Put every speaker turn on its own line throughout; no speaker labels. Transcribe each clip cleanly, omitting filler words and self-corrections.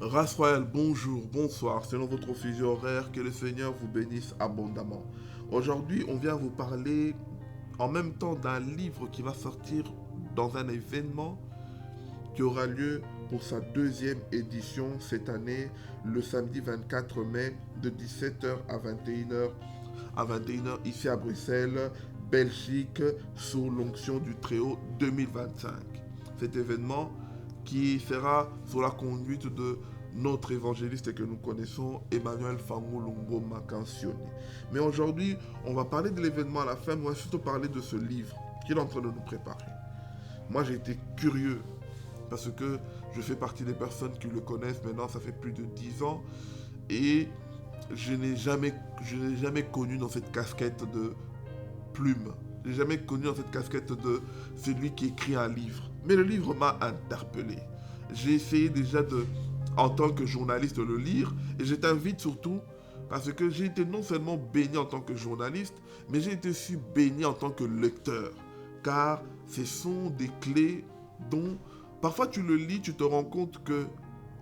Race royale, bonjour, bonsoir, selon votre fuseau horaire, que le Seigneur vous bénisse abondamment. Aujourd'hui, on vient vous parler en même temps d'un livre qui va sortir dans un événement qui aura lieu pour sa deuxième édition cette année, le samedi 24 mai, de 17h à 21h ici à Bruxelles, Belgique, sous l'onction du Très-Haut 2025. Cet événement qui sera sous la conduite de notre évangéliste que nous connaissons, Emmanuel Fangulungo Makansioni. Mais aujourd'hui, on va parler de l'événement à la fin, mais on va surtout parler de ce livre qu'il est en train de nous préparer. Moi, j'ai été curieux parce que je fais partie des personnes qui le connaissent maintenant, ça fait plus de 10 ans, et je n'ai jamais connu dans cette casquette de plume. Je n'ai jamais connu dans cette casquette de celui qui écrit un livre. Mais le livre m'a interpellé. J'ai essayé déjà en tant que journaliste de le lire, et je t'invite surtout parce que j'ai été non seulement béni en tant que journaliste, mais j'ai été aussi béni en tant que lecteur. Car ce sont des clés dont parfois tu le lis, tu te rends compte que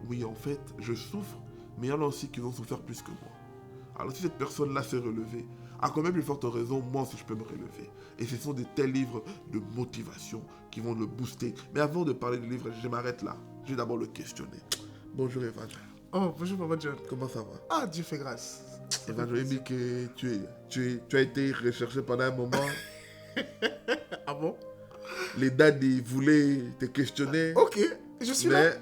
oui, en fait, je souffre, mais il y en a aussi qui vont souffrir plus que moi. Alors si cette personne-là s'est relevée, à combien plus forte raison, moi aussi je peux me relever. Et ce sont de tels livres de motivation qui vont le booster. Mais avant de parler du livre, je m'arrête là. Je vais d'abord le questionner. Bonjour Evangel.
Oh, bonjour Papa John.
Comment ça va?
Ah, Dieu fait grâce.
Evangel, dit que tu as été recherché pendant un moment.
Ah bon?
Les dates, ils voulaient te questionner.
Ok, je suis
mais
là.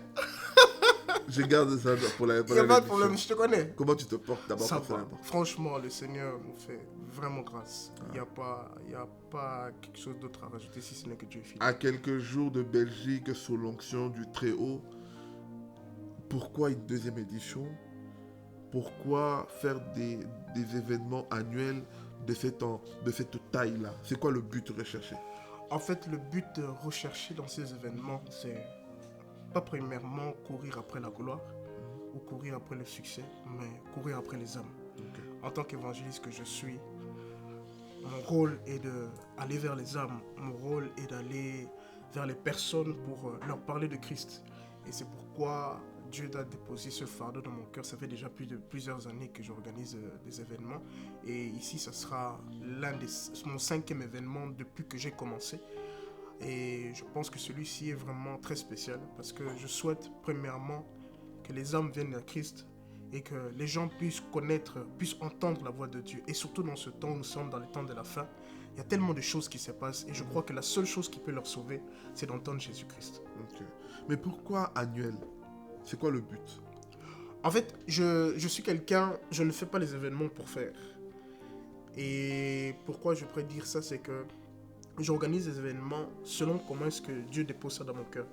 je garde ça pour la
Il n'y a pas de problème, je te connais.
Comment tu te portes d'abord
Ça va.
personnellement?
Franchement, le Seigneur nous fait vraiment grâce. Il n'y a pas quelque chose d'autre à rajouter si ce n'est que Dieu est fidèle.
À quelques jours de Belgique sous l'onction du Très-Haut, pourquoi une deuxième édition? Pourquoi faire des événements annuels de cette taille-là? C'est quoi le but recherché?
En fait, le but recherché dans ces événements, c'est pas premièrement courir après la gloire ou courir après le succès, mais courir après les âmes.
Okay.
En tant qu'évangéliste que je suis, mon rôle est d'aller vers les âmes. Mon rôle est d'aller vers les personnes pour leur parler de Christ. Et c'est pourquoi Dieu a déposé ce fardeau dans mon cœur. Ça fait déjà plusieurs années que j'organise des événements. Et ici, ça sera mon 5e événement depuis que j'ai commencé. Et je pense que celui-ci est vraiment très spécial parce que je souhaite premièrement que les âmes viennent à Christ et que les gens puissent entendre la voix de Dieu. Et surtout dans ce temps où nous sommes dans les temps de la fin, il y a tellement de choses qui se passent et je crois que la seule chose qui peut leur sauver, c'est d'entendre Jésus-Christ.
Okay. Mais pourquoi annuel? C'est quoi le but?
En fait, je suis quelqu'un, je ne fais pas les événements pour faire. Et pourquoi je pourrais dire ça, c'est que j'organise des événements selon comment est-ce que Dieu dépose ça dans mon cœur.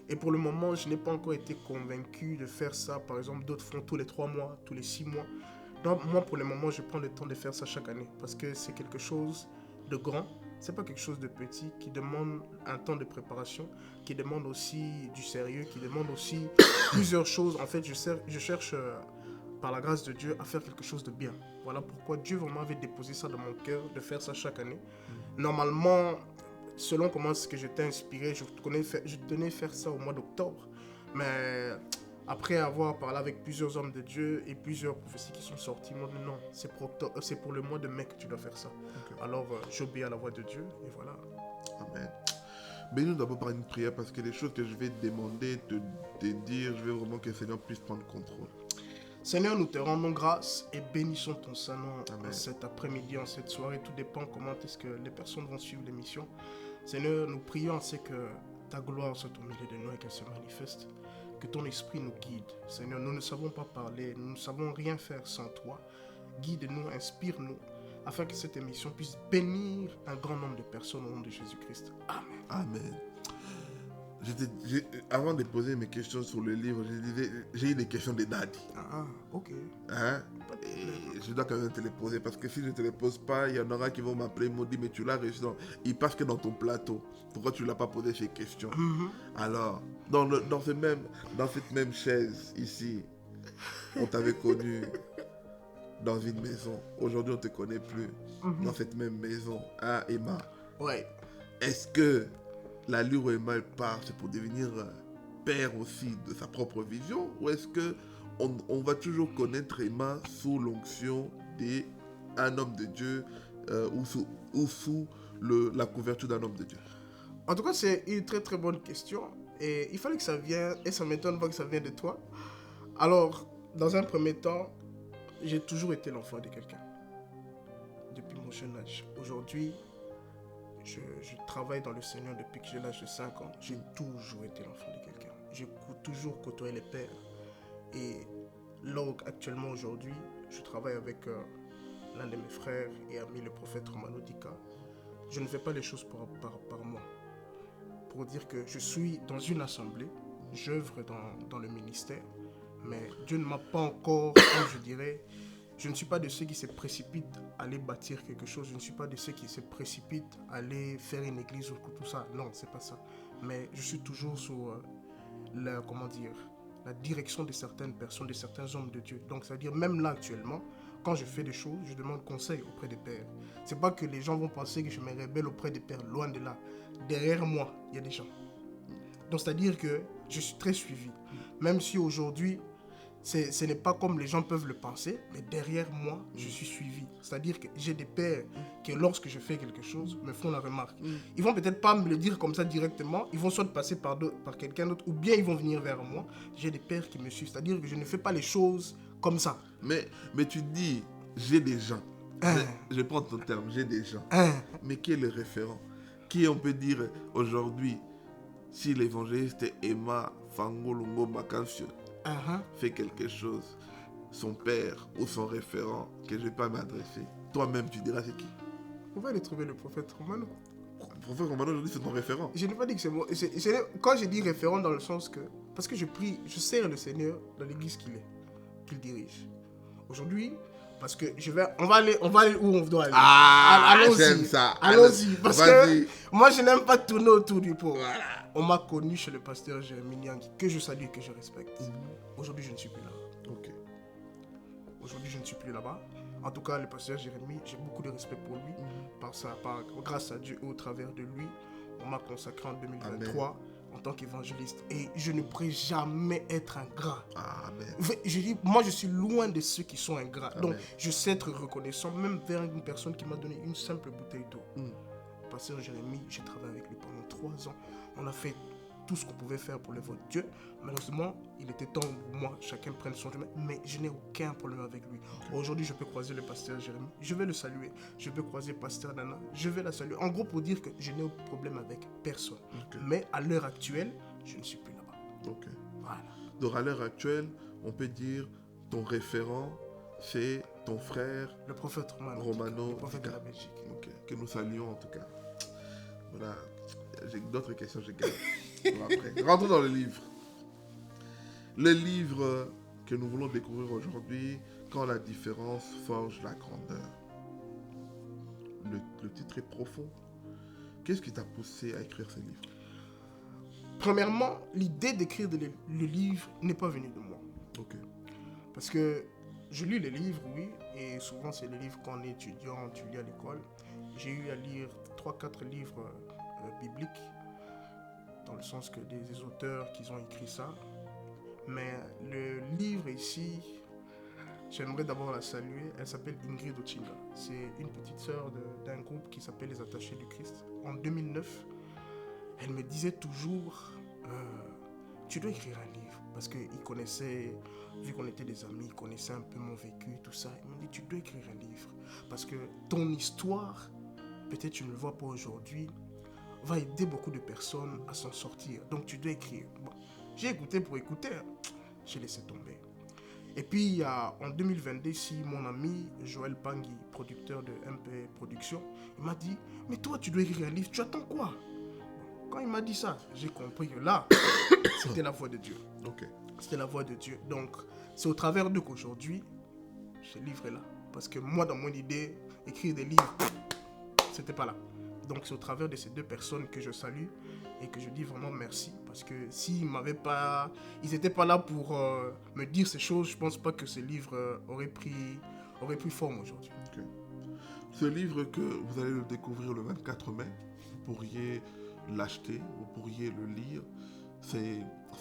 Et pour le moment, je n'ai pas encore été convaincu de faire ça. Par exemple, d'autres font tous les 3 mois, tous les 6 mois. Donc, moi, pour le moment, je prends le temps de faire ça chaque année. Parce que c'est quelque chose de grand. C'est pas quelque chose de petit qui demande un temps de préparation, qui demande aussi du sérieux, qui demande aussi plusieurs choses. En fait, je cherche, par la grâce de Dieu, à faire quelque chose de bien. Voilà pourquoi Dieu vraiment avait déposé ça dans mon cœur, de faire ça chaque année. Normalement, selon comment est-ce que j'étais inspiré, je tenais faire ça au mois d'octobre. Mais après avoir parlé avec plusieurs hommes de Dieu et plusieurs prophéties qui sont sorties, ils m'ont dit non, c'est pour le mois de mai que tu dois faire ça. Okay. Alors j'obéis à la voix de Dieu et voilà.
Amen. Bénis-nous d'abord par une prière parce que les choses que je vais te demander, te dire, je veux vraiment que le Seigneur puisse prendre contrôle.
Seigneur, nous te rendons grâce et bénissons ton Saint-Nom en cet après-midi, en cette soirée. Tout dépend comment est-ce que les personnes vont suivre l'émission. Seigneur, nous prions ainsi que ta gloire soit au milieu de nous et qu'elle se manifeste. Que ton esprit nous guide. Seigneur, nous ne savons pas parler, nous ne savons rien faire sans toi. Guide-nous, inspire-nous, afin que cette émission puisse bénir un grand nombre de personnes au nom de Jésus-Christ. Amen.
Amen. Avant de poser mes questions sur le livre, j'ai eu des questions de Daddy.
Ah, ok.
Hein? Et je dois quand même te les poser parce que si je ne te les pose pas, il y en aura qui vont m'appeler, ils m'ont dit mais tu l'as reçu. Il passe que dans ton plateau. Pourquoi tu ne l'as pas posé ces questions? Alors, dans cette même chaise ici, on t'avait connu dans une maison. Aujourd'hui, on ne te connaît plus dans cette même maison. Hein, Emma?
Ouais.
Est-ce que l'allure où Emma part, c'est pour devenir père aussi de sa propre vision, ou est-ce que on va toujours connaître Emma sous l'onction d'un homme de Dieu ou sous la couverture d'un homme de Dieu?
En tout cas, c'est une très très bonne question. Et il fallait que ça vienne, et ça m'étonne pas que ça vienne de toi. Alors, dans un premier temps, j'ai toujours été l'enfant de quelqu'un. Depuis mon jeune âge. Aujourd'hui, je travaille dans le Seigneur depuis que j'ai l'âge de 5 ans. J'ai toujours été l'enfant de quelqu'un. J'ai toujours côtoyé les pères. Et là, actuellement, aujourd'hui, je travaille avec l'un de mes frères et amis, le prophète Romano Dika. Je ne fais pas les choses par moi. Pour dire que je suis dans une assemblée, j'œuvre dans le ministère, mais Dieu ne m'a pas encore, comme je dirais, je ne suis pas de ceux qui se précipitent à aller bâtir quelque chose, je ne suis pas de ceux qui se précipitent à aller faire une église ou tout ça, non, c'est pas ça. Mais je suis toujours sous la direction de certaines personnes, de certains hommes de Dieu. Donc, c'est-à-dire, même là, actuellement, quand je fais des choses, je demande conseil auprès des pères. C'est pas que les gens vont penser que je me rebelle auprès des pères, loin de là. Derrière moi, il y a des gens. Donc, c'est-à-dire que je suis très suivi. Même si aujourd'hui, ce n'est pas comme les gens peuvent le penser, mais derrière moi, je suis suivi. C'est-à-dire que j'ai des pères qui, lorsque je fais quelque chose, me font la remarque. Ils vont peut-être pas me le dire comme ça directement, ils vont soit passer par quelqu'un d'autre, ou bien ils vont venir vers moi. J'ai des pères qui me suivent. C'est-à-dire que je ne fais pas les choses comme ça.
Mais tu dis, j'ai des gens. Je prends ton terme, j'ai des gens. Mais qui est le référent? Qui on peut dire aujourd'hui, si l'évangéliste Emma Fangolongo Makancio fait quelque chose, son père ou son référent, que je ne vais pas m'adresser, toi-même tu diras c'est qui?
On va aller trouver le prophète Romano.
Le prophète Romano aujourd'hui c'est ton référent.
Je n'ai pas dit que c'est moi. Quand je dis référent dans le sens que, parce que je prie, je sers le Seigneur dans l'église qu'il dirige. Aujourd'hui, parce que on va aller où on doit aller. Allons-y.
J'aime ça.
Allons-y. Parce que moi, je n'aime pas tourner autour du pot. Voilà. On m'a connu chez le pasteur Jérémy Niangui, que je salue et que je respecte. Aujourd'hui, je ne suis plus là.
Ok.
Aujourd'hui, je ne suis plus là-bas. En tout cas, le pasteur Jérémy, j'ai beaucoup de respect pour lui. Grâce à Dieu et au travers de lui, on m'a consacré en 2023. Amen. En tant qu'évangéliste, et je ne pourrai jamais être ingrat.
Amen.
Je dis, moi je suis loin de ceux qui sont ingrats.
Amen.
Donc je sais être reconnaissant même vers une personne qui m'a donné une simple bouteille d'eau. Pasteur Jérémy, j'ai travaillé avec lui pendant 3 ans. On a fait tout ce qu'on pouvait faire pour le vote de Dieu. Malheureusement, il était temps pour moi, chacun prenne son chemin, mais je n'ai aucun problème avec lui. Aujourd'hui, je peux croiser le pasteur Jérémy, je vais le saluer. Je peux croiser pasteur Nana, je vais la saluer. En gros, pour dire que je n'ai aucun problème avec personne. Okay. Mais à l'heure actuelle, je ne suis plus là-bas.
Ok.
Voilà.
Donc à l'heure actuelle, on peut dire ton référent, c'est ton frère,
le prophète
Romano,
le prophète de la Belgique.
Okay. Que nous saluons en tout cas. Voilà. J'ai d'autres questions, j'ai gagné. Après. Rentrons dans le livre. Le livre que nous voulons découvrir aujourd'hui, Quand la différence forge la grandeur. Le titre est profond. Qu'est-ce qui t'a poussé à écrire ce livre?
Premièrement, l'idée d'écrire le livre n'est pas venue de moi.
Ok.
Parce que je lis les livres, oui, et souvent c'est les livres quand on est étudiant, tu lis à l'école. J'ai eu à lire 3-4 livres bibliques, dans le sens que des auteurs qui ont écrit ça. Mais le livre ici, j'aimerais d'abord la saluer. Elle s'appelle Ingrid Ochinga. C'est une petite sœur d'un groupe qui s'appelle Les Attachés du Christ. En 2009, elle me disait toujours, tu dois écrire un livre. Parce qu'il connaissait, vu qu'on était des amis, il connaissait un peu mon vécu, tout ça. Il m'a dit, tu dois écrire un livre. Parce que ton histoire, peut-être tu ne le vois pas aujourd'hui, va aider beaucoup de personnes à s'en sortir. Donc tu dois écrire. Bon, j'ai écouté pour écouter, j'ai laissé tomber. Et puis en 2022, ici, mon ami Joël Pangui, producteur de MP Productions, il m'a dit, mais toi tu dois écrire un livre, tu attends quoi? Quand il m'a dit ça, j'ai compris que là, c'était la voix de Dieu.
Okay.
C'était la voix de Dieu. Donc c'est au travers d'eux qu'aujourd'hui, ce livre est là. Parce que moi, dans mon idée, écrire des livres, c'était pas là. Donc c'est au travers de ces deux personnes que je salue et que je dis vraiment merci. Parce que s'ils m'avaient pas, ils n'étaient pas là pour me dire ces choses, je pense pas que ce livre aurait pris forme aujourd'hui.
Okay. Ce livre que vous allez le découvrir le 24 mai, vous pourriez l'acheter, vous pourriez le lire.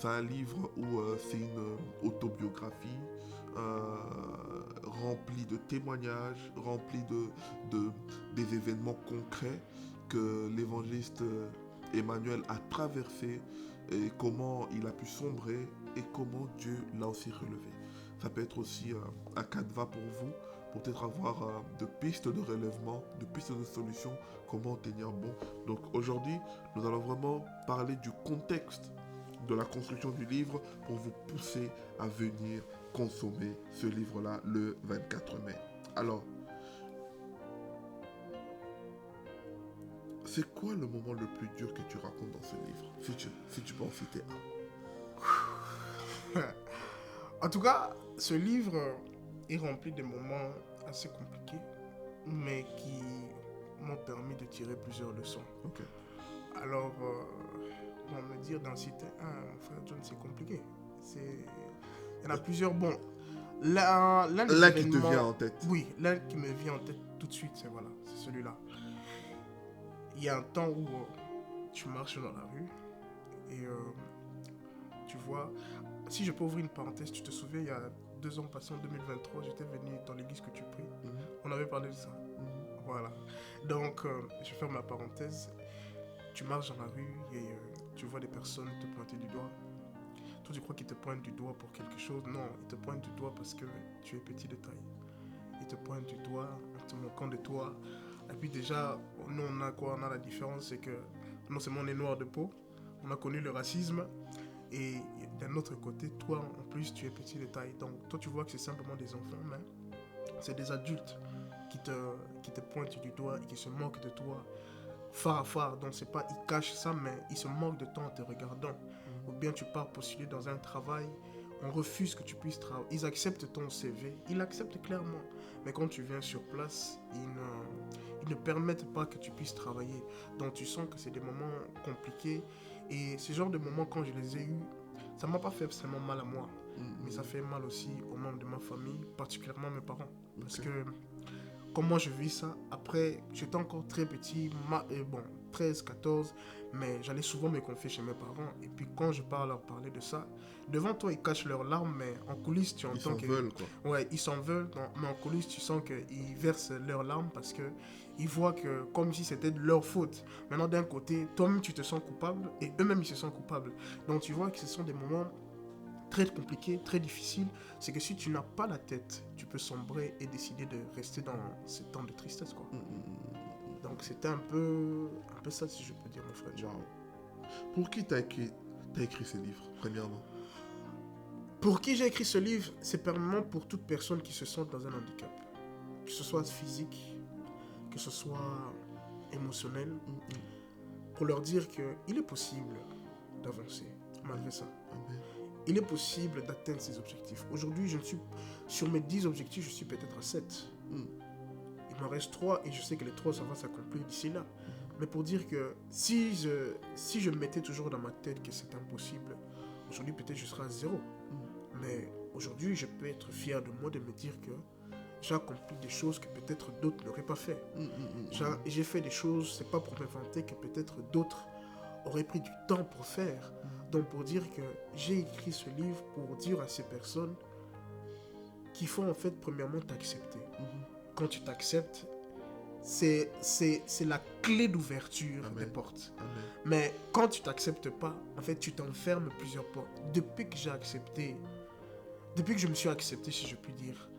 C'est un livre où c'est une autobiographie remplie de témoignages, remplie des événements concrets que l'évangéliste Emmanuel a traversé et comment il a pu sombrer et comment Dieu l'a aussi relevé. Ça peut être aussi un canevas pour vous, pour peut-être avoir de pistes de relèvement, de pistes de solutions, comment tenir bon. Donc aujourd'hui, nous allons vraiment parler du contexte de la construction du livre pour vous pousser à venir consommer ce livre-là le 24 mai. Alors, c'est quoi le moment le plus dur que tu racontes dans ce livre, si tu peux en citer un?
En tout cas, ce livre est rempli de moments assez compliqués, mais qui m'ont permis de tirer plusieurs leçons.
Ok.
Alors, on va me dire d'en citer un, mon frère John, c'est compliqué. Il y en a plusieurs. Bon, l'un des
qui te vient en tête.
Oui, l'un qui me vient en tête tout de suite, c'est celui-là. Il y a un temps où tu marches dans la rue et tu vois, si je peux ouvrir une parenthèse, tu te souviens, il y a 2 ans passés, en 2023, j'étais venu dans l'église que tu pries. On avait parlé de ça. Voilà. Donc, je ferme la parenthèse. Tu marches dans la rue et tu vois des personnes te pointer du doigt. Toi, tu crois qu'ils te pointent du doigt pour quelque chose? Non, ils te pointent du doigt parce que tu es petit de taille. Ils te pointent du doigt en te moquant de toi. Et puis déjà, nous, on a quoi? On a la différence, c'est que non seulement on est noir de peau, on a connu le racisme. Et d'un autre côté, toi, en plus, tu es petit de taille. Donc, toi, tu vois que c'est simplement des enfants, mais c'est des adultes qui te pointent du doigt et qui se moquent de toi. Phare à phare, donc c'est pas ils cachent ça, mais ils se moquent de toi en te regardant. Ou bien tu pars postuler dans un travail, on refuse que tu puisses travailler. Ils acceptent ton CV, ils l'acceptent clairement, mais quand tu viens sur place, ils ne permettent pas que tu puisses travailler. Donc tu sens que c'est des moments compliqués, et ce genre de moments, quand je les ai eus, ça m'a pas fait seulement mal à moi, mais ça fait mal aussi aux membres de ma famille, particulièrement mes parents, parce que comment je vis ça? Après, j'étais encore très petit, 13, 14, mais j'allais souvent me confier chez mes parents. Et puis quand je pars leur parler de ça, devant toi, ils cachent leurs larmes, mais en coulisses, tu entends
qu'ils s'en veulent, quoi.
Ouais, ils s'en veulent, mais en coulisses, tu sens qu'ils versent leurs larmes parce qu'ils voient que comme si c'était de leur faute. Maintenant, d'un côté, toi-même, tu te sens coupable et eux-mêmes, ils se sentent coupables. Donc, tu vois que ce sont des moments très compliqué, très difficile, c'est que si tu n'as pas la tête, tu peux sombrer et décider de rester dans ce temps de tristesse, quoi. Donc c'était un peu ça, si je peux dire, mon frère.
Wow. Pour qui t'as écrit ce livre, premièrement?
Pour qui j'ai écrit ce livre? C'est premièrement pour toute personne qui se sent dans un handicap, que ce soit physique, que ce soit émotionnel, pour leur dire qu'il est possible d'avancer malgré ça.
Amen.
Il est possible d'atteindre ses objectifs. Aujourd'hui, sur mes 10 objectifs, je suis peut-être à 7. Il m'en reste 3 et je sais que les 3, ça va s'accomplir d'ici là. Mais pour dire que si je me mettais toujours dans ma tête que c'est impossible, aujourd'hui, peut-être je serai à 0. Mais aujourd'hui, je peux être fier de moi de me dire que j'ai accompli des choses que peut-être d'autres n'auraient pas fait. J'ai fait des choses, c'est pas pour m'inventer, que peut-être d'autres auraient pris du temps pour faire. Donc pour dire que j'ai écrit ce livre pour dire à ces personnes qu'il faut en fait premièrement t'accepter. Quand tu t'acceptes, c'est la clé d'ouverture des portes.
Amen.
Mais quand tu t'acceptes pas, en fait tu t'enfermes plusieurs portes. Depuis que je me suis accepté, si je puis dire,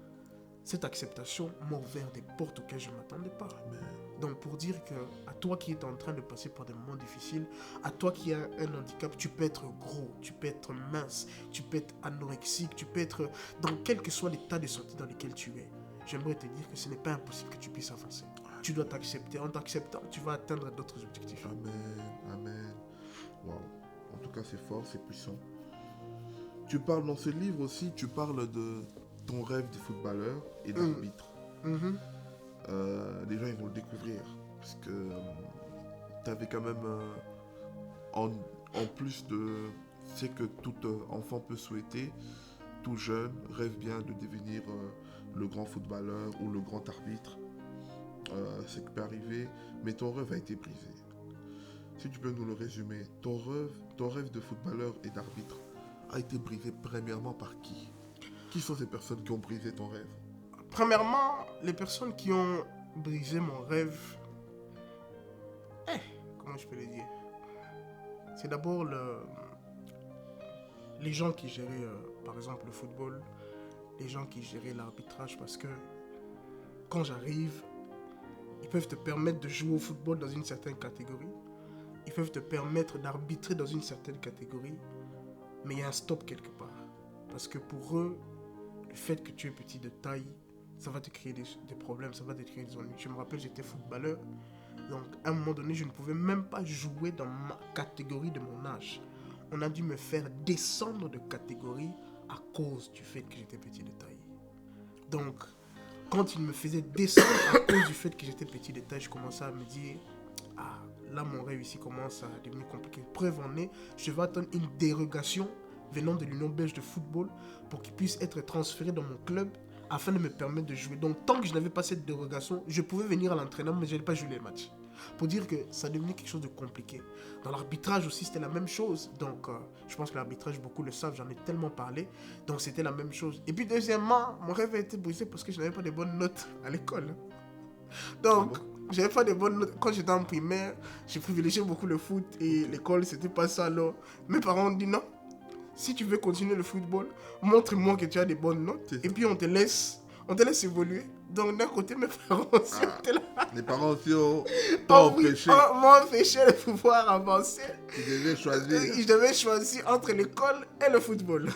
cette acceptation m'a ouvert des portes auxquelles je ne m'attendais pas.
Amen.
Donc pour dire que à toi qui es en train de passer par des moments difficiles, à toi qui as un handicap, tu peux être gros, tu peux être mince, tu peux être anorexique, tu peux être dans quel que soit l'état de santé dans lequel tu es. J'aimerais te dire que ce n'est pas impossible que tu puisses avancer. Tu dois t'accepter. En t'acceptant, tu vas atteindre d'autres objectifs.
Amen. Wow. En tout cas, c'est fort, c'est puissant. Tu parles dans ce livre aussi, tu parles de ton rêve de footballeur et d'arbitre. Les gens, ils vont le découvrir. Parce que tu avais quand même, en plus de ce que tout enfant peut souhaiter, tout jeune rêve bien de devenir le grand footballeur ou le grand arbitre. C'est que peut arriver, mais ton rêve a été brisé. Si tu peux nous le résumer, ton rêve de footballeur et d'arbitre a été brisé premièrement par qui? Qui sont ces personnes qui ont brisé ton rêve?
Premièrement, les personnes qui ont brisé mon rêve, comment je peux le dire? C'est d'abord les gens qui géraient, par exemple, le football, les gens qui géraient l'arbitrage, parce que quand j'arrive, ils peuvent te permettre de jouer au football dans une certaine catégorie, ils peuvent te permettre d'arbitrer dans une certaine catégorie, mais il y a un stop quelque part. Parce que pour eux, le fait que tu es petit de taille, ça va te créer des problèmes, ça va te créer des ennuis. Je me rappelle, j'étais footballeur, donc à un moment donné, je ne pouvais même pas jouer dans ma catégorie de mon âge. On a dû me faire descendre de catégorie à cause du fait que j'étais petit de taille. Donc, quand ils me faisaient descendre à cause du fait que j'étais petit de taille, je commençais à me dire, ah, là mon rêve ici commence à devenir compliqué. Preuve en est, je vais attendre une dérogation venant de l'Union belge de football pour qu'il puisse être transféré dans mon club afin de me permettre de jouer. Donc tant que je n'avais pas cette dérogation, je pouvais venir à l'entraînement mais je n'allais pas jouer les matchs. Pour dire que ça devenait quelque chose de compliqué. Dans l'arbitrage aussi, c'était la même chose. Donc je pense que l'arbitrage, beaucoup le savent, j'en ai tellement parlé. Donc c'était la même chose. Et puis deuxièmement, mon rêve a été brisé parce que je n'avais pas de bonnes notes à l'école. Donc, j'avais pas de bonnes notes. Quand j'étais en primaire, j'ai privilégié beaucoup le foot et l'école, c'était pas ça. Alors, mes parents ont dit non. Si tu veux continuer le football, montre-moi que tu as des bonnes notes. Et puis on te laisse évoluer. Donc d'un côté, mes parents aussi étaient là.
Les parents aussi t'ont empêché.
M'ont empêché de pouvoir avancer.
Tu devais choisir.
Je devais choisir entre l'école et le football.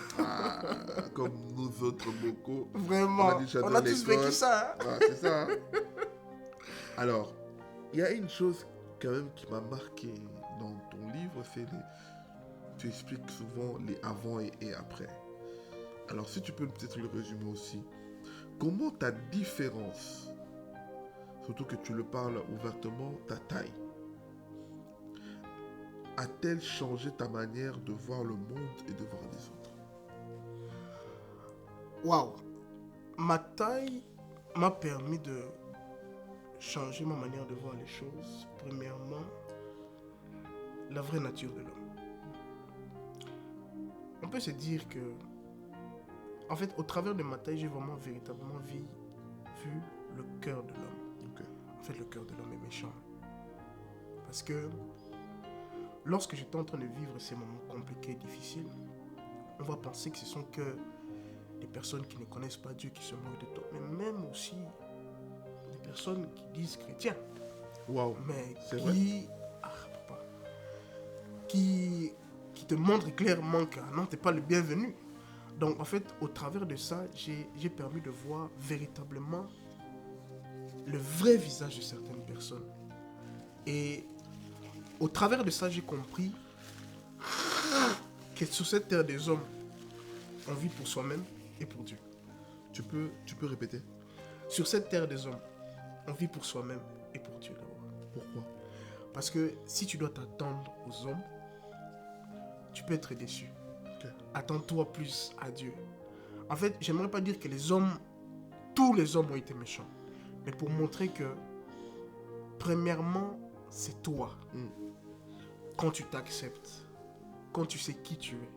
Comme nous autres beaucoup.
Vraiment. On a tous vécu ça.
Hein? C'est ça. Hein? Alors, il y a une chose quand même qui m'a marqué dans ton livre, c'est tu expliques souvent les avant et après. Alors, si tu peux peut-être le résumer aussi, comment ta différence, surtout que tu le parles ouvertement, ta taille, a-t-elle changé ta manière de voir le monde et de voir les autres?
Waouh! Ma taille m'a permis de changer ma manière de voir les choses. Premièrement, la vraie nature de l'homme. On peut se dire que, en fait, au travers de ma taille, j'ai vraiment véritablement vu le cœur de l'homme.
Okay.
En fait, le cœur de l'homme est méchant. Parce que lorsque j'étais en train de vivre ces moments compliqués et difficiles, on va penser que ce sont que des personnes qui ne connaissent pas Dieu qui se moquent de toi, mais même aussi des personnes qui disent chrétiens.
Wow.
Mais
c'est
qui... Ah, papa. Qui te montrent clairement que non, t'es pas le bienvenu. Donc, en fait, au travers de ça, j'ai permis de voir véritablement le vrai visage de certaines personnes. Et au travers de ça, j'ai compris que sur cette terre des hommes, on vit pour soi-même et pour Dieu.
Tu peux répéter?
Sur cette terre des hommes, on vit pour soi-même et pour Dieu d'abord.
Pourquoi?
Parce que si tu dois t'attendre aux hommes, tu peux être déçu.
Okay.
Attends-toi plus à Dieu. En fait, j'aimerais pas dire que tous les hommes ont été méchants. Mais pour montrer que, premièrement, c'est toi. Quand tu t'acceptes, quand tu sais qui tu es,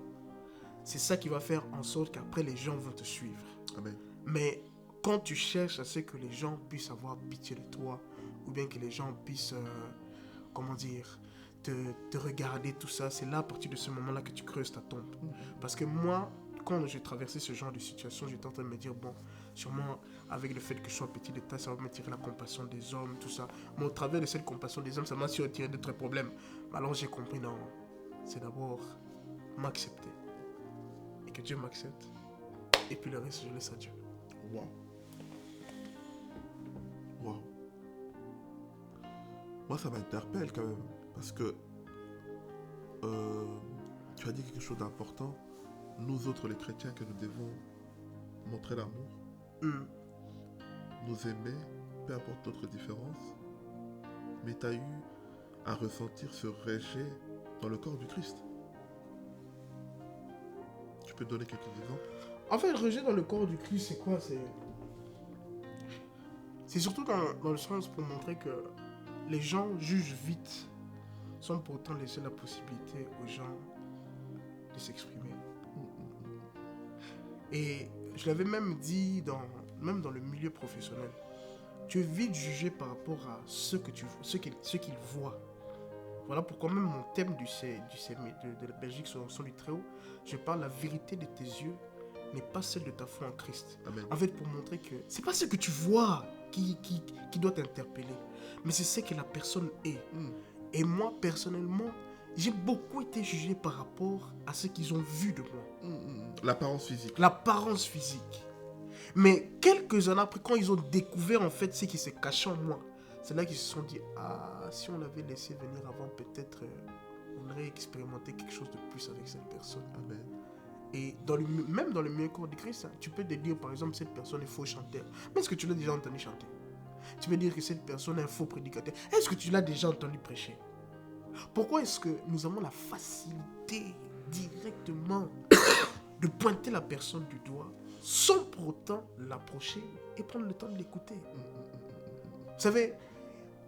c'est ça qui va faire en sorte qu'après les gens vont te suivre.
Amen.
Mais quand tu cherches à ce que les gens puissent avoir pitié de toi, ou bien que les gens puissent, te regarder, tout ça, c'est là à partir de ce moment-là que tu creuses ta tombe. Parce que moi, quand j'ai traversé ce genre de situation, j'étais en train de me dire, bon, sûrement avec le fait que je sois petit de taille, ça va me tirer la compassion des hommes, tout ça. Mais au travers de cette compassion des hommes, ça m'a tiré d'autres problèmes. Alors j'ai compris, non, c'est d'abord m'accepter. Et que Dieu m'accepte. Et puis le reste, je laisse à Dieu.
Wow. Wow. Moi, ça m'interpelle quand même. Parce que tu as dit quelque chose d'important. Nous autres, les chrétiens, que nous devons montrer l'amour, nous aimer, peu importe notre différence. Mais tu as eu à ressentir ce rejet dans le corps du Christ. Tu peux donner quelques exemples?
En fait, le rejet dans le corps du Christ, c'est quoi? C'est surtout dans le sens pour montrer que les gens jugent vite, sans pourtant laisser la possibilité aux gens de s'exprimer. Et je l'avais même dit même dans le milieu professionnel. Tu es vite jugé par rapport à ce qu'ils voient. Voilà pourquoi même mon thème de la Belgique son du Très-Haut, je parle la vérité de tes yeux n'est pas celle de ta foi en Christ.
Amen.
En fait, pour montrer que c'est pas ce que tu vois qui doit t'interpeller, mais c'est ce que la personne est. Et moi, personnellement, j'ai beaucoup été jugé par rapport à ce qu'ils ont vu de moi.
L'apparence physique.
L'apparence physique. Mais quelques années après, quand ils ont découvert en fait ce qui s'est caché en moi, c'est là qu'ils se sont dit, ah, si on l'avait laissé venir avant, peut-être on aurait expérimenté quelque chose de plus avec cette personne.
Amen.
Et même dans le milieu corps de Christ, hein, tu peux te dire, par exemple, cette personne est faux chanteur. Mais est-ce que tu l'as déjà entendu chanter? Tu peux dire que cette personne est un faux prédicateur. Est-ce que tu l'as déjà entendu prêcher? Pourquoi est-ce que nous avons la facilité directement de pointer la personne du doigt sans pour autant l'approcher et prendre le temps de l'écouter? Vous savez,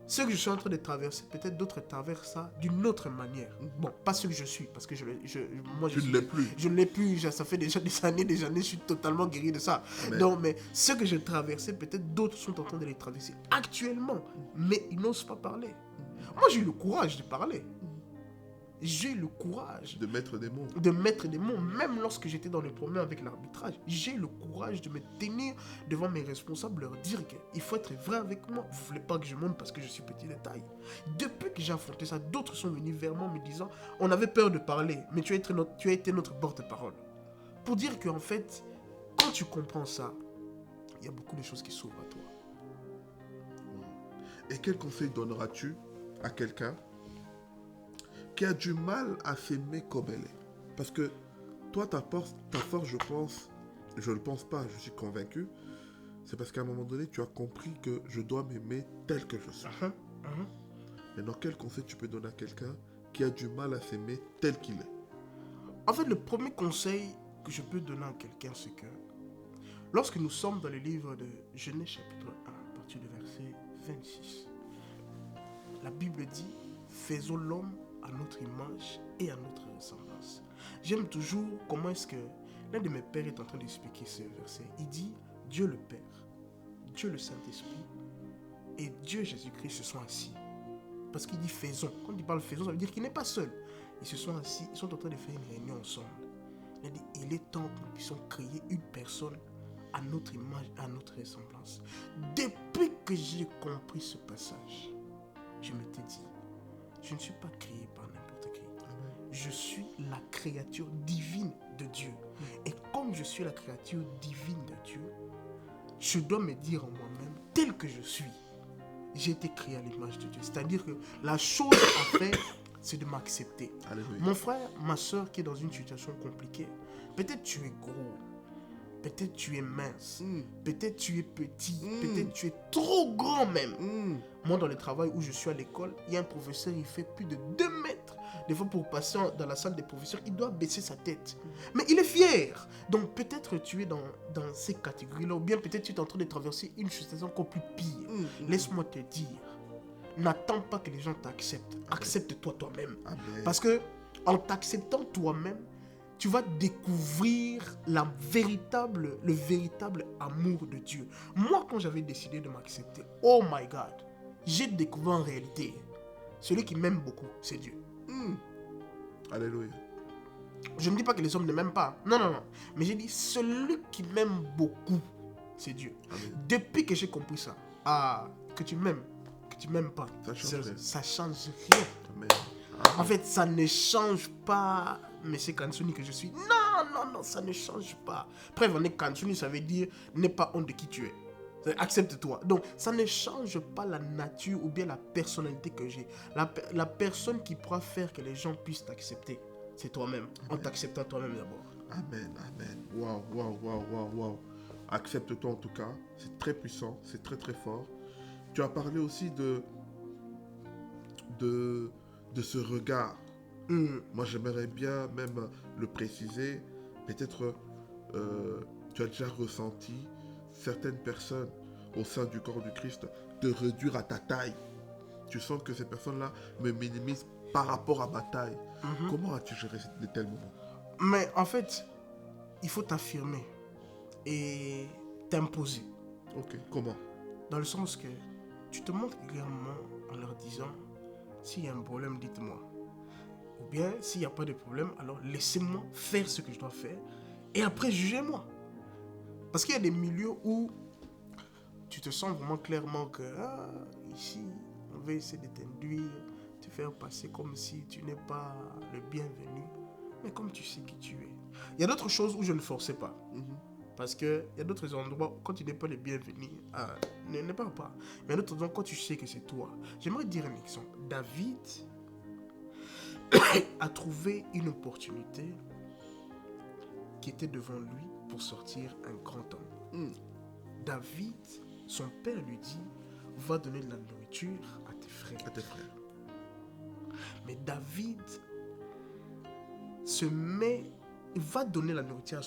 ce que je suis en train de traverser, peut-être d'autres traversent ça d'une autre manière. Bon, pas ce que je suis, parce que moi,
Tu ne l'es plus.
Je ne l'ai plus, ça fait déjà des années, je suis totalement guéri de ça. Non, mais ce que j'ai traversé, peut-être d'autres sont en train de les traverser actuellement, mais ils n'osent pas parler. Moi, j'ai eu le courage de parler. J'ai le courage
de mettre des mots.
Même lorsque j'étais dans les problèmes avec l'arbitrage, j'ai le courage de me tenir devant mes responsables, leur dire qu'il faut être vrai avec moi. Vous ne voulez pas que je monte parce que je suis petit de taille. Depuis que j'ai affronté ça, d'autres sont venus vers moi me disant, on avait peur de parler, mais tu as été notre porte-parole. Pour dire qu'en fait, quand tu comprends ça, il y a beaucoup de choses qui s'ouvrent à toi.
Et quel conseil donneras-tu à quelqu'un qui a du mal à s'aimer comme elle est? Parce que toi, ta force, je pense, je ne le pense pas, je suis convaincu, c'est parce qu'à un moment donné, tu as compris que je dois m'aimer tel que je suis. Maintenant, quel conseil tu peux donner à quelqu'un qui a du mal à s'aimer tel qu'il est?
En fait, le premier conseil que je peux donner à quelqu'un, c'est que lorsque nous sommes dans le livre de Genèse chapitre 1, à partir du verset 26, la Bible dit, faisons l'homme à notre image et à notre ressemblance. J'aime toujours comment est-ce que l'un de mes pères est en train d'expliquer ce verset. Il dit, Dieu le Père, Dieu le Saint-Esprit et Dieu Jésus-Christ se sont assis. Parce qu'il dit faisons. Quand il parle faisons, ça veut dire qu'il n'est pas seul. Ils se sont assis, ils sont en train de faire une réunion ensemble. Il dit, il est temps que nous puissions créer une personne à notre image, à notre ressemblance. Depuis que j'ai compris ce passage, je m'étais dit, je ne suis pas créé par n'importe qui. Je suis la créature divine de Dieu. Et comme je suis la créature divine de Dieu, je dois me dire en moi-même, tel que je suis, j'ai été créé à l'image de Dieu. C'est-à-dire que la chose à faire, c'est de m'accepter.
Alléluia.
Mon frère, ma soeur qui est dans une situation compliquée, peut-être tu es gros, peut-être tu es mince, peut-être tu es petit, peut-être tu es trop grand même. Moi, dans le travail où je suis à l'école, il y a un professeur, il fait plus de 2 mètres. Des fois, pour passer dans la salle des professeurs, il doit baisser sa tête. Mais il est fier. Donc, peut-être tu es dans ces catégories-là, ou bien peut-être tu es en train de traverser une situation encore plus pire. Laisse-moi te dire, n'attends pas que les gens t'acceptent. Accepte-toi toi-même. Parce que en t'acceptant toi-même, tu vas découvrir le véritable amour de Dieu. Moi, quand j'avais décidé de m'accepter, oh my God, j'ai découvert en réalité, celui qui m'aime beaucoup, c'est Dieu.
Alléluia.
Je ne dis pas que les hommes ne m'aiment pas. Non. Mais j'ai dit, celui qui m'aime beaucoup, c'est Dieu.
Amen.
Depuis que j'ai compris ça, que tu m'aimes pas, ça change rien.
Amen.
En fait, ça ne change pas M. Kansouni que je suis. Non, ça ne change pas. Preuve en est, Kansouni, ça veut dire n'aie pas honte de qui tu es. Accepte-toi. Donc, ça ne change pas la nature ou bien la personnalité que j'ai. La personne qui pourra faire que les gens puissent t'accepter, c'est toi-même. En t'acceptant toi-même d'abord.
Amen. Waouh. Accepte-toi en tout cas. C'est très puissant. C'est très très fort. Tu as parlé aussi de ce regard. Moi, j'aimerais bien même le préciser. Peut-être tu as déjà ressenti certaines personnes au sein du corps du Christ te réduire à ta taille. Tu sens que ces personnes-là me minimisent par rapport à ma taille. Comment as-tu géré de tels moments?
Mais en fait, il faut t'affirmer. et t'imposer.
Ok, comment?
Dans le sens que tu te montres clairement en leur disant, s'il y a un problème, dites-moi. Ou bien, s'il n'y a pas de problème, alors laissez-moi faire ce que je dois faire et après jugez-moi. Parce qu'il y a des milieux où tu te sens vraiment clairement que ici, on va essayer de t'induire, te faire passer comme si tu n'es pas le bienvenu. Mais comme tu sais qui tu es. Il y a d'autres choses où je ne forçais pas. Parce qu'il y a d'autres endroits où quand tu n'es pas le bienvenu, ne parle pas. Mais il y a d'autres endroits quand tu sais que c'est toi. J'aimerais dire un exemple. David a trouvé une opportunité qui était devant lui pour sortir un grand homme. David, son père lui dit, va donner de la nourriture à tes frères.
À tes frères.
Mais David il va donner la nourriture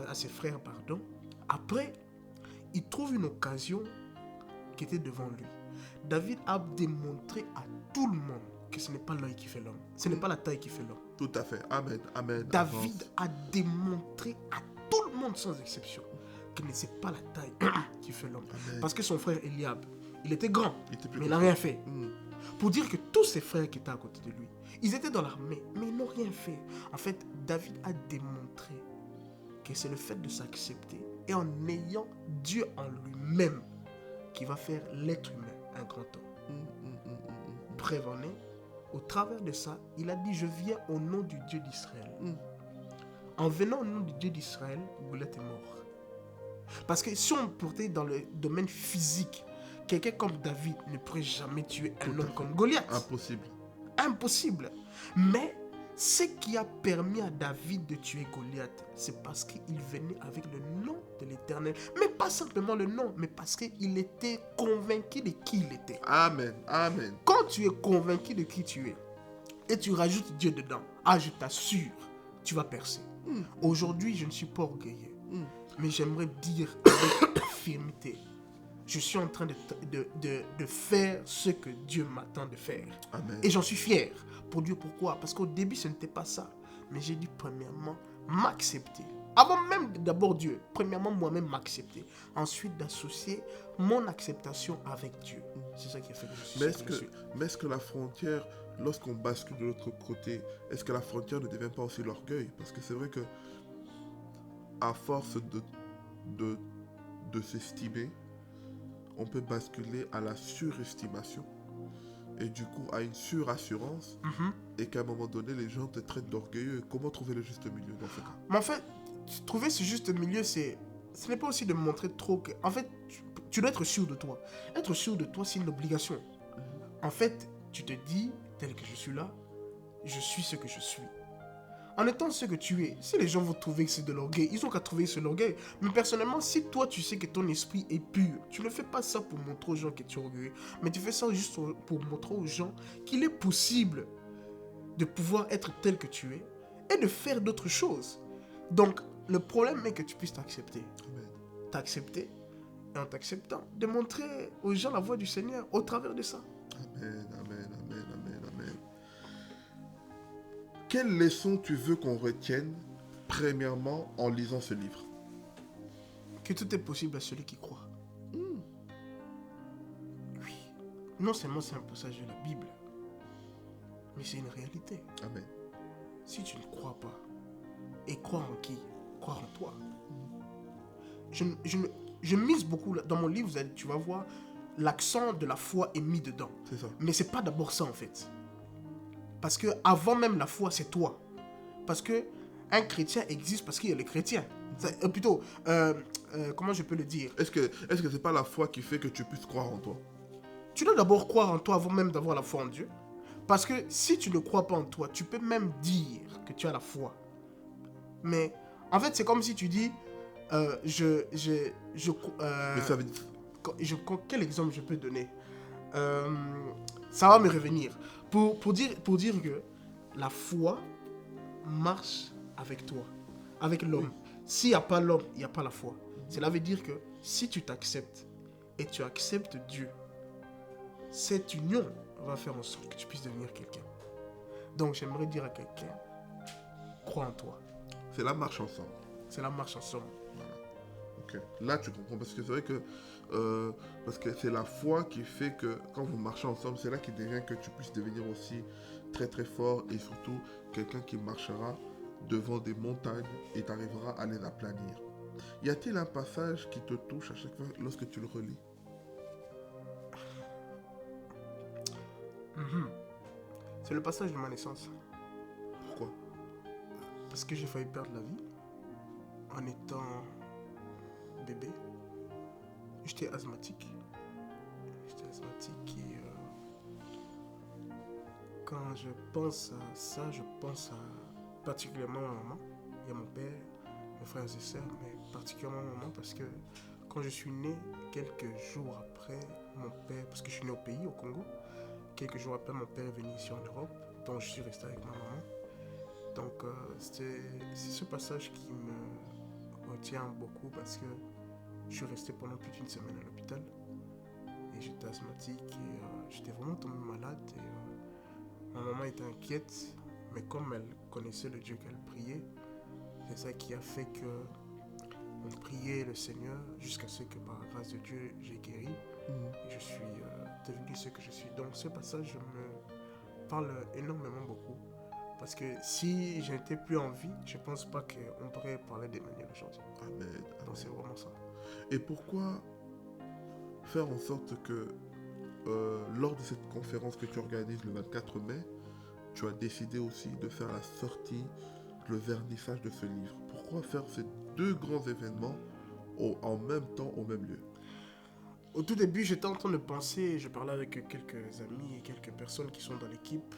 à ses frères, pardon. Après, il trouve une occasion qui était devant lui. David a démontré à tout le monde que ce n'est pas l'œil qui fait l'homme. Ce n'est pas la taille qui fait l'homme.
Tout à fait. Amen. Amen.
David a démontré à tout le monde sans exception que ce n'est pas la taille qui fait l'homme.
Amen.
Parce que son frère Eliab, il était grand, mais il n'a
grand.
rien fait. Pour dire que tous ses frères qui étaient à côté de lui, ils étaient dans l'armée, mais ils n'ont rien fait. En fait, David a démontré que c'est le fait de s'accepter et en ayant Dieu en lui-même qui va faire l'être humain un grand homme. Preuve en est, au travers de ça, il a dit, je viens au nom du Dieu d'Israël. En venant au nom du Dieu d'Israël, Goliath est mort. Parce que si on portait dans le domaine physique, quelqu'un comme David ne pourrait jamais tuer un homme comme Goliath.
Impossible.
Impossible. Mais ce qui a permis à David de tuer Goliath, c'est parce qu'il venait avec le nom de l'Éternel. Mais pas simplement le nom, mais parce qu'il était convaincu de qui il était.
Amen. Amen.
Quand tu es convaincu de qui tu es, et tu rajoutes Dieu dedans, je t'assure, tu vas percer. Aujourd'hui, je ne suis pas orgueilleux, mais j'aimerais dire avec fermeté, je suis en train de faire ce que Dieu m'attend de faire.
Amen.
Et j'en suis fier. Pour Dieu, pourquoi? Parce qu'au début, ce n'était pas ça. Mais j'ai dit, premièrement, m'accepter. Avant même d'abord Dieu, premièrement, moi-même m'accepter. Ensuite, d'associer mon acceptation avec Dieu. C'est ça qui a fait que je suis
mais est-ce que la frontière, lorsqu'on bascule de l'autre côté, est-ce que la frontière ne devient pas aussi l'orgueil? Parce que c'est vrai que, à force de s'estimer, on peut basculer à la surestimation et du coup à une surassurance et qu'à un moment donné les gens te traitent d'orgueilleux. Comment trouver le juste milieu dans ce cas?
Mais en fait, trouver ce juste milieu, ce n'est pas aussi de montrer trop que... En fait, tu dois être sûr de toi. Être sûr de toi, c'est une obligation. En fait, tu te dis, tel que je suis là, je suis ce que je suis. En étant ce que tu es, si les gens vont trouver que c'est de l'orgueil, ils ont qu'à trouver que c'est de l'orgueil. Mais personnellement, si toi tu sais que ton esprit est pur, tu ne fais pas ça pour montrer aux gens que tu es orgueilleux, mais tu fais ça juste pour montrer aux gens qu'il est possible de pouvoir être tel que tu es et de faire d'autres choses. Donc, le problème est que tu puisses t'accepter. T'accepter, et en t'acceptant, de montrer aux gens la voix du Seigneur au travers de ça.
Amen, amen, amen, amen, amen. Quelle leçon tu veux qu'on retienne, premièrement, en lisant ce livre?
Que tout est possible à celui qui croit. Oui. Non seulement c'est un passage de la Bible, mais c'est une réalité.
Amen.
Si tu ne crois pas, et croire en qui? Croire en toi. Je mise beaucoup, dans mon livre, tu vas voir, l'accent de la foi est mis dedans.
C'est ça.
Mais c'est pas d'abord ça en fait. Parce que avant même la foi, c'est toi. Parce que un chrétien existe parce qu'il y a les chrétiens. Comment je peux le dire?
Est-ce que c'est pas la foi qui fait que tu puisses croire en toi?
Tu dois d'abord croire en toi avant même d'avoir la foi en Dieu. Parce que si tu ne crois pas en toi, tu peux même dire que tu as la foi. Mais en fait, c'est comme si tu dis, mais
ça veut dire...
quel exemple je peux donner? Ça va me revenir. Pour dire que la foi marche avec toi, avec l'homme. S'il n'y a pas l'homme, il n'y a pas la foi. Cela veut dire que si tu t'acceptes et tu acceptes Dieu, cette union va faire en sorte que tu puisses devenir quelqu'un. Donc j'aimerais dire à quelqu'un, crois en toi.
C'est la marche ensemble.
C'est la marche ensemble.
Voilà. Ok. Là, tu comprends. Parce que c'est vrai que... parce que c'est la foi qui fait que quand vous marchez ensemble, c'est là qu'il devient que tu puisses devenir aussi très très fort et surtout quelqu'un qui marchera devant des montagnes et tu arriveras à les aplanir. Y a-t-il un passage qui te touche à chaque fois lorsque tu le relis?
Mhm. C'est le passage de ma naissance.
Pourquoi?
Parce que j'ai failli perdre la vie en étant bébé. J'étais asthmatique. Et quand je pense à ça, je pense à particulièrement à ma maman. Il y a mon père, mes frères et sœurs, mais particulièrement ma maman parce que quand je suis né, quelques jours après mon père, parce que je suis né au pays, au Congo, quelques jours après mon père est venu ici en Europe, donc je suis resté avec ma maman. Donc c'est ce passage qui me retient beaucoup parce que je suis resté pendant plus d'une semaine à l'hôpital et j'étais asthmatique et j'étais vraiment tombé malade et ma maman était inquiète, mais comme elle connaissait le Dieu qu'elle priait, c'est ça qui a fait que on priait le Seigneur jusqu'à ce que par la grâce de Dieu j'ai guéri et je suis devenu ce que je suis. Donc ce passage me parle énormément beaucoup. Parce que si je n'étais plus en vie, je ne pense pas qu'on pourrait parler de manière aujourd'hui.
Amen.
Donc c'est vraiment ça.
Et pourquoi faire en sorte que lors de cette conférence que tu organises le 24 mai, tu as décidé aussi de faire la sortie, le vernissage de ce livre? Pourquoi faire ces deux grands événements en même temps, au même lieu?
Au tout début, j'étais en train de penser, je parlais avec quelques amis et quelques personnes qui sont dans l'équipe,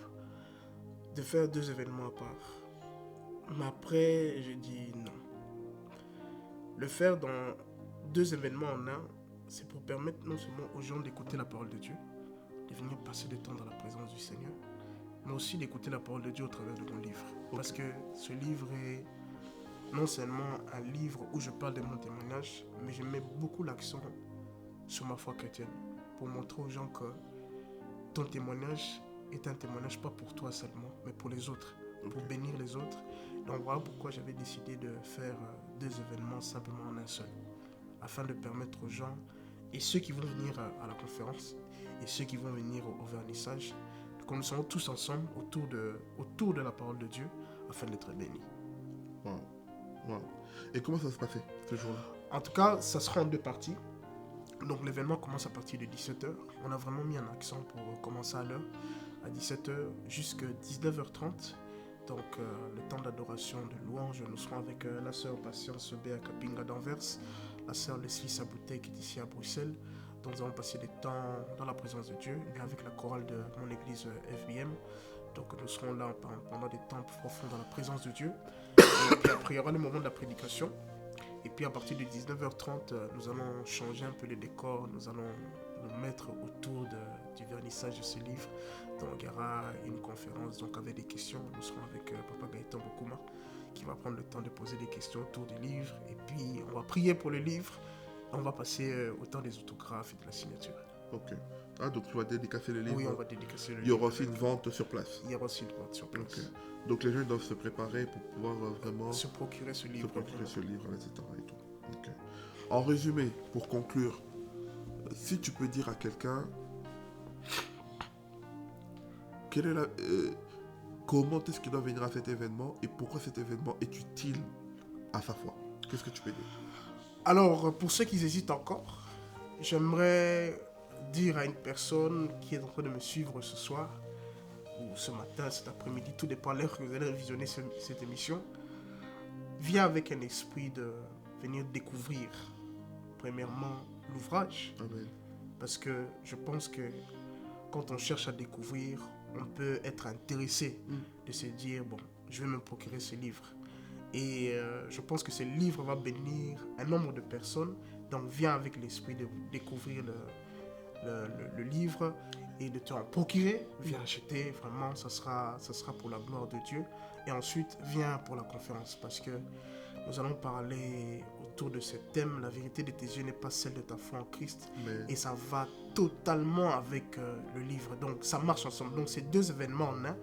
de faire deux événements à part. Mais après, j'ai dit non. Le faire dans deux événements en un, c'est pour permettre non seulement aux gens d'écouter la parole de Dieu, de venir passer du temps dans la présence du Seigneur, mais aussi d'écouter la parole de Dieu au travers de mon livre. Okay. Parce que ce livre est non seulement un livre où je parle de mon témoignage, mais je mets beaucoup l'accent sur ma foi chrétienne, pour montrer aux gens que ton témoignage est un témoignage pas pour toi seulement, mais pour les autres, pour bénir les autres. Donc voilà pourquoi j'avais décidé de faire deux événements simplement en un seul, afin de permettre aux gens, et ceux qui vont venir à la conférence, et ceux qui vont venir au vernissage, que nous soyons tous ensemble autour de la parole de Dieu, afin d'être bénis.
Wow. Wow. Et comment ça se passait ce jour-là?
En tout cas, ça sera en deux parties. Donc l'événement commence à partir de 17h. On a vraiment mis un accent pour commencer à l'heure, à 17h jusqu'à 19h30. Donc le temps d'adoration, de louange, nous serons avec la sœur Patience Béa Kapinga d'Anvers, la sœur Leslie Sabouté qui est ici à Bruxelles. Donc nous allons passer des temps dans la présence de Dieu et avec la chorale de mon église FBM. Donc nous serons là pendant des temps profonds dans la présence de Dieu. Et puis après il y aura le moment de la prédication. Et puis à partir de 19h30, nous allons changer un peu les décors, nous allons nous mettre autour du vernissage de ce livre. Donc il y aura une conférence donc avec des questions. Nous serons avec Papa Gaëtan Bokuma qui va prendre le temps de poser des questions autour du livre. Et puis on va prier pour le livre. On va passer au temps des autographes et de la signature.
Ok. Ah, donc tu vas dédicacer le livre?
Oui, on va dédicacer le livre.
Il y aura aussi une vente sur place?
Il y aura aussi une vente sur place.
Okay. Donc les gens doivent se préparer pour pouvoir vraiment
se procurer ce livre.
etc. Et tout. Okay. En résumé, pour conclure, si tu peux dire à quelqu'un comment est-ce qu'il doit venir à cet événement et pourquoi cet événement est utile à sa foi, qu'est-ce que tu peux dire?
Alors, pour ceux qui hésitent encore, j'aimerais dire à une personne qui est en train de me suivre ce soir, ou ce matin, cet après-midi, tout dépend de l'heure que vous allez visionner cette émission, viens avec un esprit de venir découvrir, premièrement, l'ouvrage.
Amen.
Parce que je pense que quand on cherche à découvrir, on peut être intéressé de se dire, bon, je vais me procurer ce livre. Et je pense que ce livre va bénir un nombre de personnes. Donc viens avec l'esprit de découvrir le livre et de t'en procurer. Viens acheter, vraiment, ça sera pour la gloire de Dieu. Et ensuite, viens pour la conférence parce que nous allons parler autour de ce thème. La vérité de tes yeux n'est pas celle de ta foi en Christ.
Mais...
Et ça va totalement avec le livre. Donc ça marche ensemble. Donc c'est deux événements en un.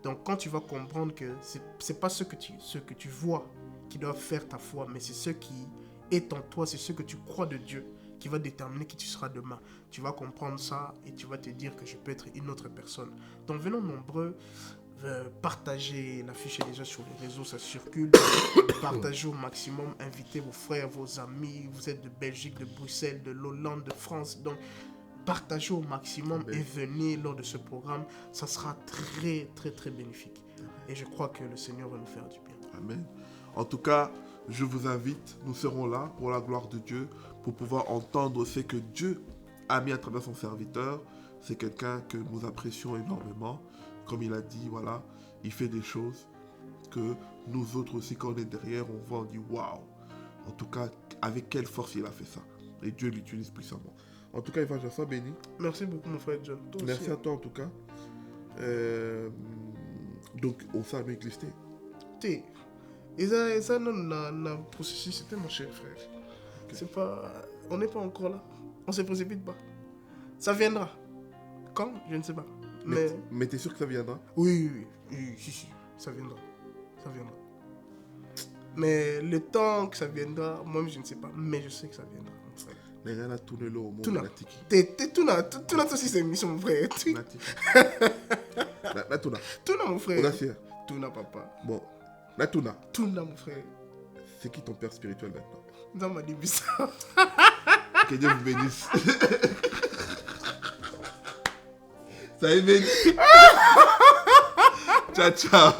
Donc quand tu vas comprendre que c'est pas ce que tu vois qui doit faire ta foi, mais c'est ce qui est en toi, c'est ce que tu crois de Dieu qui va déterminer qui tu seras demain. Tu vas comprendre ça et tu vas te dire que je peux être une autre personne. Donc venons nombreux, partagez l'affiche déjà sur les réseaux, ça circule. Partagez au maximum, invitez vos frères, vos amis. Vous êtes de Belgique, de Bruxelles, de l'Hollande, de France. Donc partagez au maximum et venez lors de ce programme. Ça sera très, très, très bénéfique. Et je crois que le Seigneur va nous faire du bien.
Amen. En tout cas, je vous invite, nous serons là pour la gloire de Dieu, pour pouvoir entendre ce que Dieu a mis à travers son serviteur. C'est quelqu'un que nous apprécions énormément. Comme il a dit, voilà, il fait des choses que nous autres aussi, quand on est derrière, on voit, on dit waouh. En tout cas, avec quelle force il a fait ça. Et Dieu l'utilise puissamment. En tout cas, Évangile, sois béni.
Merci beaucoup, mon frère John. Toi
Merci
aussi.
à toi, en tout cas. Donc, on s'est avec listé.
Et ça, non, le processus, c'était mon cher frère.
Okay.
C'est pas... On n'est pas encore là. On se précipite pas. Ça viendra. Quand? Je ne sais pas.
Mais t'es sûr que ça viendra?
Oui, si, ça viendra. Ça viendra. Mais le temps que ça viendra, moi je ne sais pas. Mais je sais que ça viendra, mon frère.
Les gars, là, tournez-le au monde.
Tuna. T'es Tuna. Tuna, aussi, c'est émission, mon frère.
Tuna,
mon frère.
On a fier.
Tuna, papa.
Bon. La Tuna,
mon frère.
c'est qui ton père spirituel maintenant?
Dans ma débisse.
Que Dieu vous bénisse. Ça y est, béni. Ciao, ciao.